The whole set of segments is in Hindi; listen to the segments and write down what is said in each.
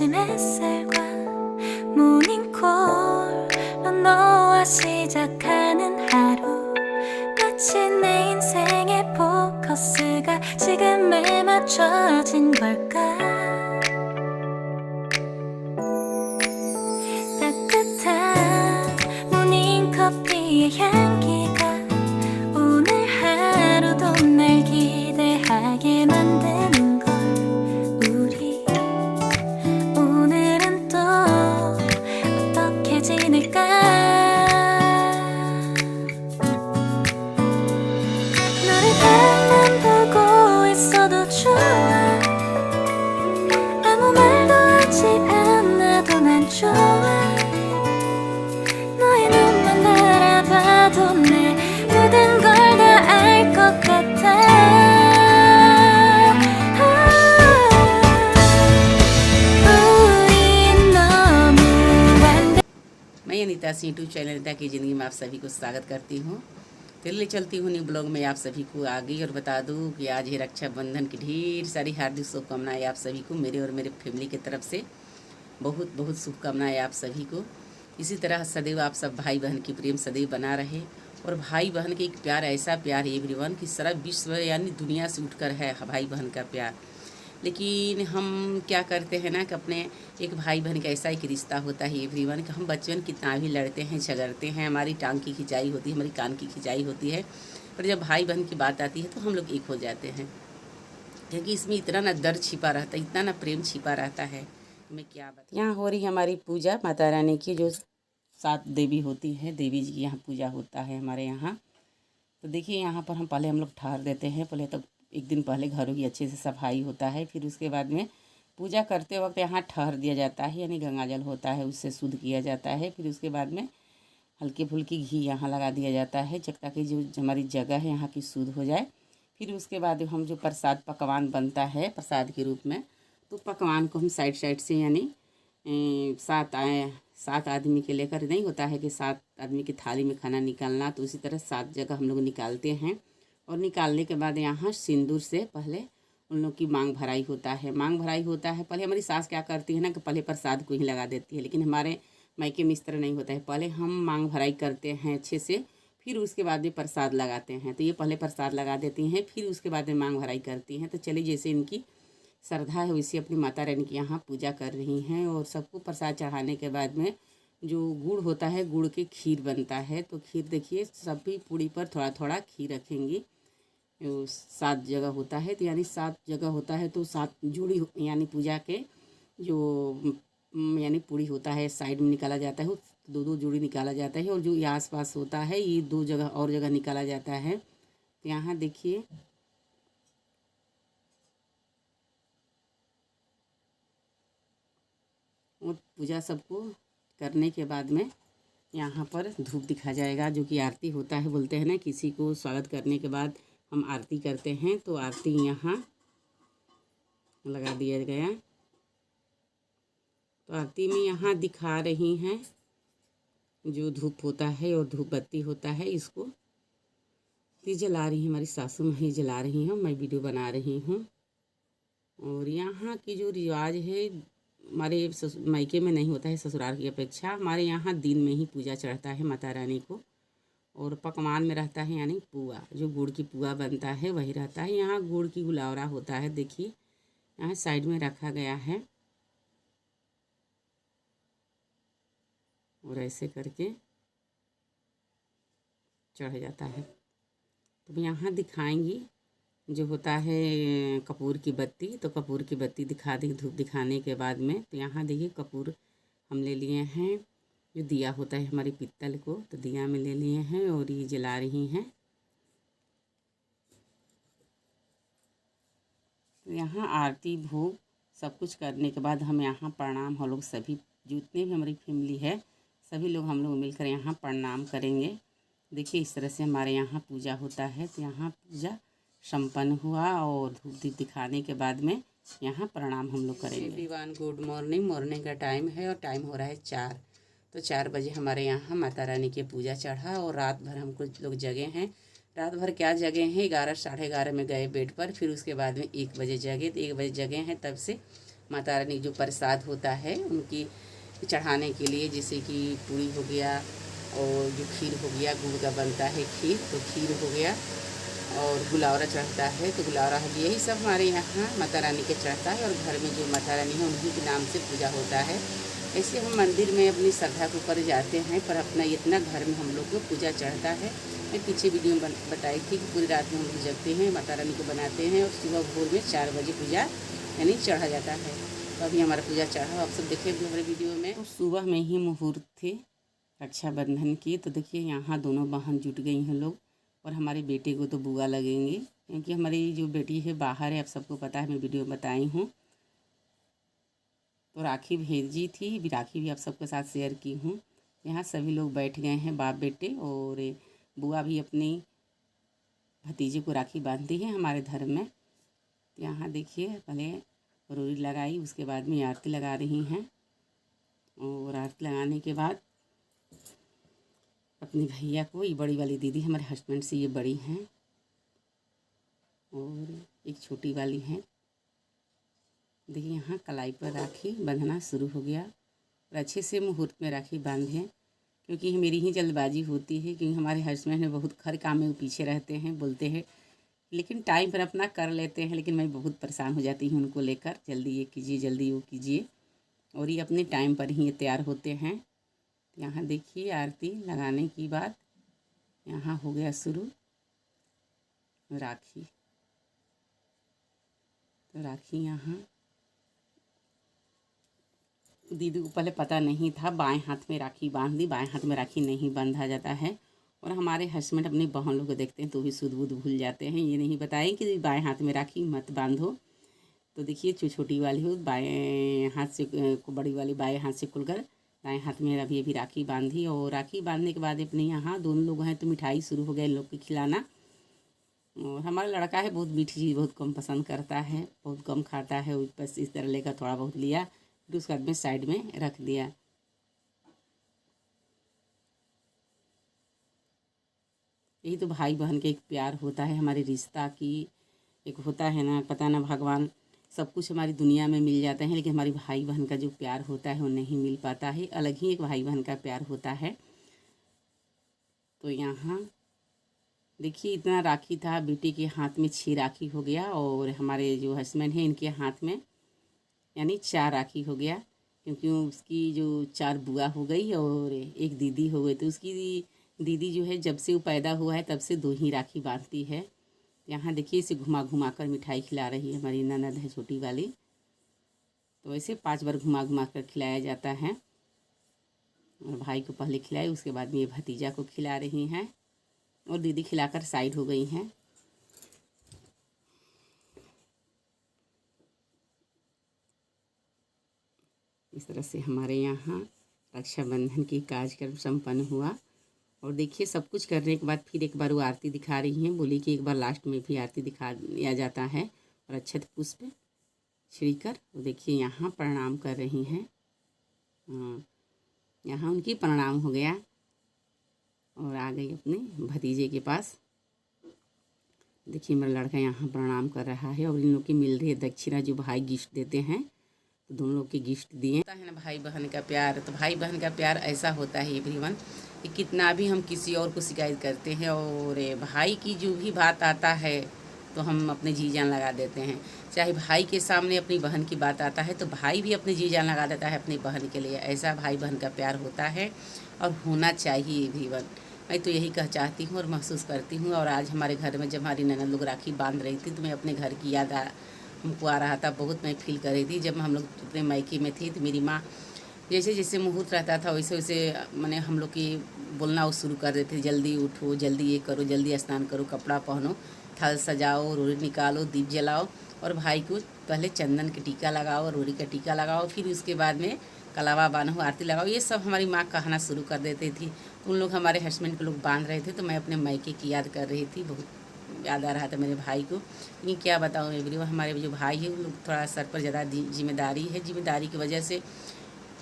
비친 햇살과 모닝콜로 너와 시작하는 하루, 마치 내 인생의 포커스가 지금에 맞춰진 걸까. 따뜻한 모닝커피의 향기가 오늘 하루도 날 기대하게 만드는 걸. 우리 오늘은 또 어떻게 지낼까. 너를 바라만 보고 있어도 좋아. 아무 말도 하지 않아도 난 좋아. 너의 눈만 바라봐도 내 모든 걸 다 알 것 같아. 우린 너무 완벽. मैं अनीता सिंह यूट्यूब चैनल अनीता की ज़िंदगी में आप सभी को स्वागत करती हूँ। चलिए चलती हूँ न्यू ब्लॉग में आप सभी को आगे और बता दूँ कि आज है रक्षाबंधन की ढेर सारी हार्दिक शुभकामनाएं आप सभी को मेरे और मेरे फैमिली की तरफ से बहुत बहुत शुभकामनाएं आप सभी को। इसी तरह सदैव आप सब भाई बहन की प्रेम सदैव बना रहे और भाई बहन के एक प्यार, ऐसा प्यार है एवरीवन कि सारा विश्व यानी दुनिया से उठकर है भाई बहन का प्यार। लेकिन हम क्या करते हैं ना कि अपने एक भाई बहन का ऐसा एक रिश्ता होता है एवरीवन कि हम बच्चों कितना भी लड़ते हैं झगड़ते हैं, हमारी टांग की खिंचाई होती है, हमारी कान की खिंचाई होती है, पर जब भाई बहन की बात आती है तो हम लोग एक हो जाते हैं, क्योंकि इसमें इतना ना दर्द छिपा रहता है, इतना ना प्रेम छिपा रहता है। मैं क्या बता। यहाँ हो रही हमारी पूजा माता रानी की, जो 7 देवी होती है, देवी जी की यहाँ पूजा होता है हमारे यहाँ। तो देखिए यहाँ पर हम पहले हम लोग ठहर देते हैं, पहले तो एक दिन पहले घरों की अच्छे से सफाई होता है, फिर उसके बाद में पूजा करते वक्त यहाँ ठहर दिया जाता है, यानी गंगा जल होता है उससे शुद्ध किया जाता है। फिर उसके बाद में हल्की फुल्की घी यहाँ लगा दिया जाता है ताकि जो हमारी जगह है यहाँ की शुद्ध हो जाए। फिर उसके बाद हम जो प्रसाद पकवान बनता है प्रसाद के रूप में, तो पकवान को हम साइड से यानी 7 आदमी के लेकर नहीं होता है कि 7 आदमी की थाली में खाना निकालना, तो उसी तरह 7 जगह हम लोग निकालते हैं। और निकालने के बाद यहाँ सिंदूर से पहले उन लोग की मांग भराई होता है। मांग भराई होता है पहले हमारी सास क्या करती है ना कि पहले प्रसाद को ही लगा देती है, लेकिन हमारे मायके में इस तरह नहीं होता है। पहले हम मांग भराई करते हैं अच्छे से, फिर उसके बाद में प्रसाद लगाते हैं। तो ये पहले प्रसाद लगा देती हैं, फिर उसके बाद में मांग भराई करती हैं। तो चलिए जैसे इनकी श्रद्धा है वैसे अपनी माता रानी की यहाँ पूजा कर रही हैं। और सबको प्रसाद चढ़ाने के बाद में जो गुड़ होता है, गुड़ की खीर बनता है। तो खीर देखिए सभी पूड़ी पर थोड़ा थोड़ा खीर रखेंगी। 7 जगह होता है, तो यानी 7 जगह होता है तो 7 जोड़ी यानी पूजा के जो यानी पूड़ी होता है साइड में निकाला जाता है, 2 जोड़ी निकाला जाता है। और जो ये आस पास होता है ये 2 जगह और जगह निकाला जाता है। तो यहाँ देखिए और पूजा सबको करने के बाद में यहाँ पर धूप दिखा जाएगा, जो कि आरती होता है। बोलते हैं ना किसी को स्वागत करने के बाद हम आरती करते हैं, तो आरती यहाँ लगा दिया गया। तो आरती में यहाँ दिखा रही हैं जो धूप होता है और धूप बत्ती होता है, इसको ये जला रही है हमारी सासू माँ ही जला रही हैं, मैं वीडियो बना रही हूँ। और यहाँ की जो रिवाज है हमारे मायके में नहीं होता है, ससुराल की अपेक्षा हमारे यहाँ दिन में ही पूजा चढ़ता है माता रानी को। और पकवान में रहता है यानी पुआ, जो गुड़ की पुआ बनता है वही रहता है। यहाँ गुड़ की गुलावरा होता है, देखिए यहाँ साइड में रखा गया है और ऐसे करके चढ़ जाता है। तो यहाँ दिखाएंगी जो होता है कपूर की बत्ती, तो कपूर की बत्ती दिखा दी धूप दिखाने के बाद में। तो यहाँ देखिए कपूर हम ले लिए हैं, जो दिया होता है हमारी पित्तल को, तो दिया में ले लिए हैं और ये जला रही हैं। तो यहाँ आरती भोग सब कुछ करने के बाद हम यहाँ प्रणाम, हम लोग सभी जितने भी हमारी फैमिली है सभी लोग हम लोग मिलकर यहाँ प्रणाम करेंगे। देखिए इस तरह से हमारे यहाँ पूजा होता है। तो यहाँ पूजा संपन्न हुआ और धूप दीप दिखाने के बाद में यहाँ प्रणाम हम लोग करेंगे। Everyone good morning. मॉर्निंग का टाइम है और टाइम हो रहा है 4। तो 4 बजे हमारे यहाँ माता रानी की पूजा चढ़ा और रात भर हम कुछ लोग जगे हैं। रात भर क्या जगे हैं, 11 साढ़े 11 में गए बेड पर, फिर उसके बाद में 1 बजे जगे। तो 1 बजे जगे हैं, तब से माता रानी जो प्रसाद होता है उनकी चढ़ाने के लिए, जैसे कि पूरी हो गया और जो खीर हो गया, गुड़ का बनता है खीर, तो खीर हो गया और गुलावरा चढ़ता है, तो गुलावरा हो गया। यही सब हमारे यहाँ माता रानी के चढ़ता है और घर में जो माता रानी है उन्हीं के नाम से पूजा होता है। ऐसे हम मंदिर में अपनी श्रद्धा को कर जाते हैं, पर अपना इतना घर में हम लोग को पूजा चढ़ता है। मैं पीछे वीडियो में बताई थी कि पूरी रात में हम लोग जगते हैं, माता रानी को बनाते हैं और सुबह भोर में 4 बजे पूजा यानी चढ़ा जाता है। तो अभी हमारा पूजा चढ़ा, आप सब देखें हमारे वीडियो में। तो सुबह में ही मुहूर्त थे रक्षाबंधन की, तो देखिए यहाँ दोनों बहन जुट गई हैं लोग, और हमारे बेटे को तो बुआ लगेंगे क्योंकि हमारी जो बेटी है बाहर है, आप सबको पता है, मैं वीडियो में बताई हूँ। तो राखी भेजी थी, राखी भी आप सबके साथ शेयर की हूँ। यहाँ सभी लोग बैठ गए हैं, बाप बेटे, और बुआ भी अपनी भतीजे को राखी बांधती है हमारे धर्म में। तो यहाँ देखिए पहले रोड़ी लगाई, उसके बाद में आरती लगा रही हैं, और आरती लगाने के बाद अपने भैया को, ये बड़ी वाली दीदी हमारे हस्बैंड से ये बड़ी हैं, और एक छोटी वाली हैं। देखिए यहाँ कलाई पर राखी बंधना शुरू हो गया, और अच्छे से मुहूर्त में राखी बांधें, क्योंकि मेरी ही जल्दबाजी होती है, क्योंकि हमारे हस्बैंड में बहुत हर काम में वो पीछे रहते हैं, बोलते हैं, लेकिन टाइम पर अपना कर लेते हैं, लेकिन मैं बहुत परेशान हो जाती हूँ उनको लेकर, जल्दी ये कीजिए, जल्दी वो कीजिए, और ये अपने टाइम पर ही ये तैयार होते हैं। यहाँ देखिए आरती लगाने की बाद यहाँ हो गया शुरू राखी। तो राखी यहाँ दीदी को पहले पता नहीं था, बाएं हाथ में राखी बांध दी, बाएं हाथ में राखी नहीं बांधा जाता है। और हमारे हस्बैंड अपने बहन लोग को देखते हैं तो भी सुध बुध भूल जाते हैं, ये नहीं बताएं कि बाएं हाथ में राखी मत बांधो। तो देखिए जो छोटी वाली हो बाएं हाथ से, बड़ी वाली बाएं हाथ से खुलकर दाएं हाथ में अभी राखी बांधी, और राखी बांधने के बाद अपने यहाँ दोनों लोग हैं तो मिठाई शुरू हो गया इन लोग को खिलाना। और हमारा लड़का है बहुत मीठी चीज़ बहुत कम पसंद करता है, बहुत कम खाता है, बस इस तरह लेकर थोड़ा बहुत लिया, फिर उसके बाद में साइड में रख दिया। यही तो भाई बहन के एक प्यार होता है, हमारे रिश्ता की एक होता है ना, पता ना भगवान सब कुछ हमारी दुनिया में मिल जाता है, लेकिन हमारी भाई बहन का जो प्यार होता है वो नहीं मिल पाता है, अलग ही एक भाई बहन का प्यार होता है। तो यहाँ देखिए इतना राखी था, बेटी के हाथ में 6 राखी हो गया, और हमारे जो हस्बैंड हैं इनके हाथ में यानी 4 राखी हो गया, क्योंकि उसकी जो 4 बुआ हो गई और एक दीदी हो गई। तो उसकी दीदी जो है जब से वो पैदा हुआ है तब से 2 ही राखी बांधती है। यहाँ देखिए इसे घुमा घुमा कर मिठाई खिला रही है, हमारी ननद है छोटी वाली। तो ऐसे 5 बार घुमा घुमा कर खिलाया जाता है, और भाई को पहले खिलाई, उसके बाद में ये भतीजा को खिला रही हैं, और दीदी खिलाकर साइड हो गई हैं। इस तरह से हमारे यहाँ रक्षाबंधन की कार्यक्रम संपन्न हुआ। और देखिए सब कुछ करने के बाद फिर एक बार वो आरती दिखा रही हैं, बोली कि एक बार लास्ट में भी आरती दिखा दिया जाता है, और अक्षत पुष्प छिड़कर वो देखिए यहाँ प्रणाम कर रही हैं। यहाँ उनकी प्रणाम हो गया, और आ गई अपने भतीजे के पास। देखिए मेरा लड़का यहाँ प्रणाम कर रहा है, और इन लोग की मिल रही है दक्षिणा, जो भाई गिफ्ट देते हैं, तो दोनों लोग के गिफ्ट दिए। होता है ना भाई बहन का प्यार, तो भाई बहन का प्यार ऐसा होता है एवरीवन कि कितना भी हम किसी और को शिकायत करते हैं, और भाई की जो भी बात आता है तो हम अपने जी जान लगा देते हैं। चाहे भाई के सामने अपनी बहन की बात आता है तो भाई भी अपनी जी जान लगा देता है अपनी बहन के लिए। ऐसा भाई बहन का प्यार होता है और होना चाहिए एवरीवन। मैं तो यही कह चाहती हूँ और महसूस करती हूँ। और आज हमारे घर में जब हमारी ननद लोग राखी बांध रही थी तो मैं अपने घर की याद हमको आ रहा था, बहुत मैं फील कर रही थी। जब हम लोग अपने मायके में थे तो मेरी माँ जैसे जैसे मुहूर्त रहता था वैसे वैसे मैंने हम लोग की बोलना वो शुरू कर देते थे, जल्दी उठो, जल्दी ये करो, जल्दी स्नान करो, कपड़ा पहनो, थल सजाओ, रोड़ी निकालो, दीप जलाओ, और भाई को पहले चंदन का टीका लगाओ, रोड़ी का टीका लगाओ, फिर उसके बाद में कलावा बांधो, आरती लगाओ। ये सब हमारी माँ कहना शुरू कर देती थी। उन लोग हमारे हस्बैंड के लोग बांध रहे थे तो मैं अपने मायके की याद कर रही थी। बहुत याद आ रहा था मेरे भाई को। लेकिन क्या बताऊँ एवरीवन, हमारे जो भाई है उन लोग थोड़ा सर पर ज़्यादा जिम्मेदारी है, जिम्मेदारी की वजह से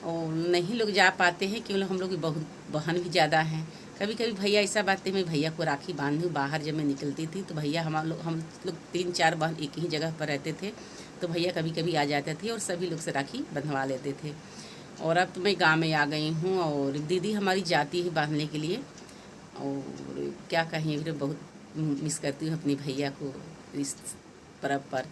और नहीं लोग जा पाते हैं, क्योंकि हम लोग की बहुत बहन भी ज़्यादा हैं। कभी कभी भैया ऐसा बात है, मैं भैया को राखी बांधूँ, बाहर जब मैं निकलती थी तो भैया हम लोग 3-4 बहन एक ही जगह पर रहते थे, तो भैया कभी कभी आ जाते थे और सभी लोग से राखी बंधवा लेते थे। और अब तो मैं गाँव में आ गई हूँ और दीदी हमारी जाती है बांधने के लिए। और क्या कहें, फिर बहुत मिस करती हूँ अपनी भैया को इस पर्व पर।